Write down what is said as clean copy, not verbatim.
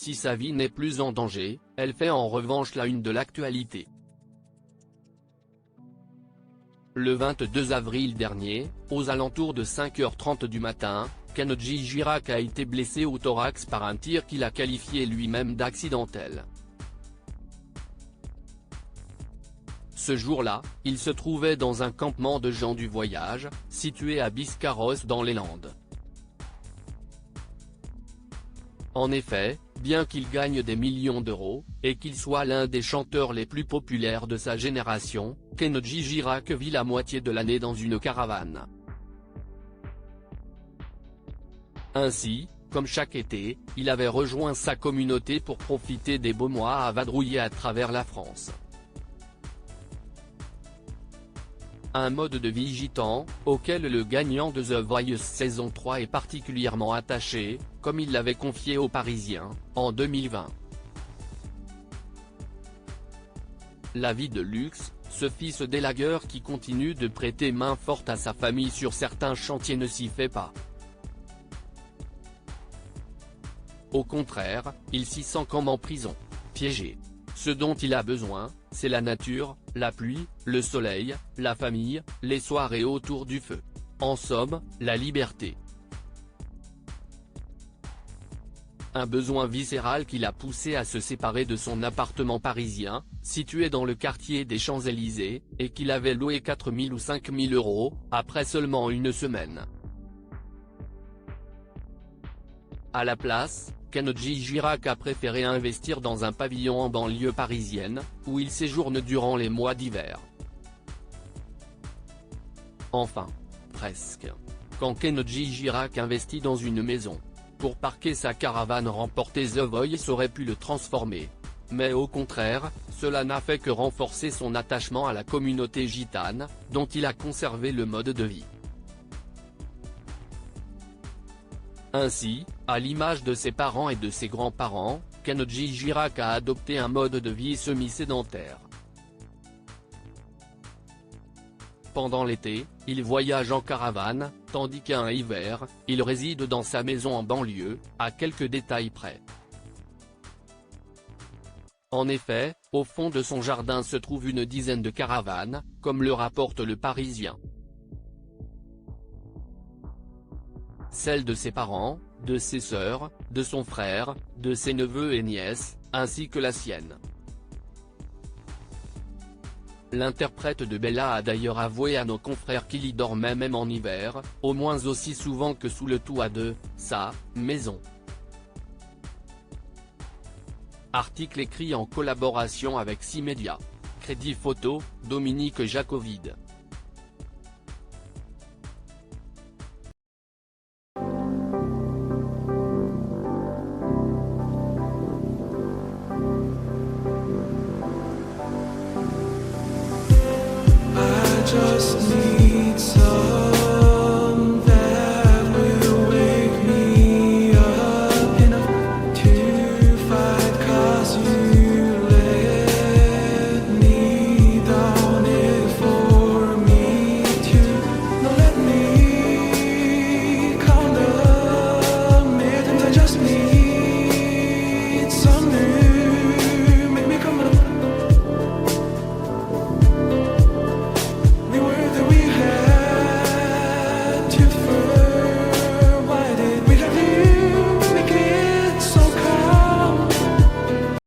si sa vie n'est plus en danger, elle fait en revanche la une de l'actualité. Le 22 avril dernier, aux alentours de 5h30 du matin, Kenji Girac a été blessé au thorax par un tir qu'il a qualifié lui-même d'accidentel. Ce jour-là, il se trouvait dans un campement de gens du voyage, situé à Biscarrosse dans les Landes. En effet, bien qu'il gagne des millions d'euros, et qu'il soit l'un des chanteurs les plus populaires de sa génération, Kenji Girac vit la moitié de l'année dans une caravane. Ainsi, comme chaque été, il avait rejoint sa communauté pour profiter des beaux mois à vadrouiller à travers la France. Un mode de vie gitan, auquel le gagnant de The Voice saison 3 est particulièrement attaché, comme il l'avait confié aux Parisiens, en 2020. La vie de luxe, ce fils d'élagueur qui continue de prêter main forte à sa famille sur certains chantiers ne s'y fait pas. Au contraire, il s'y sent comme en prison, piégé. Ce dont il a besoin, c'est la nature, la pluie, le soleil, la famille, les soirées autour du feu. En somme, la liberté. Un besoin viscéral qui l'a poussé à se séparer de son appartement parisien, situé dans le quartier des Champs-Élysées, et qu'il avait loué 4 000 ou 5 000 €, après seulement une semaine. À la place, Kenji Girac a préféré investir dans un pavillon en banlieue parisienne, où il séjourne durant les mois d'hiver. Enfin, presque. Quand Kenji Girac investit dans une maison, pour parquer sa caravane remporter The Voice aurait pu le transformer. Mais au contraire, cela n'a fait que renforcer son attachement à la communauté gitane, dont il a conservé le mode de vie. Ainsi, à l'image de ses parents et de ses grands-parents, Kenji Girac a adopté un mode de vie semi-sédentaire. Pendant l'été, il voyage en caravane, tandis qu'un hiver, il réside dans sa maison en banlieue, à quelques détails près. En effet, au fond de son jardin se trouve une dizaine de caravanes, comme le rapporte Le Parisien. Celle de ses parents, de ses sœurs, de son frère, de ses neveux et nièces, ainsi que la sienne. L'interprète de Bella a d'ailleurs avoué à nos confrères qu'il y dormait même en hiver, au moins aussi souvent que sous le toit de sa maison. Article écrit en collaboration avec 6 médias. Crédit photo, Dominique Jacovide.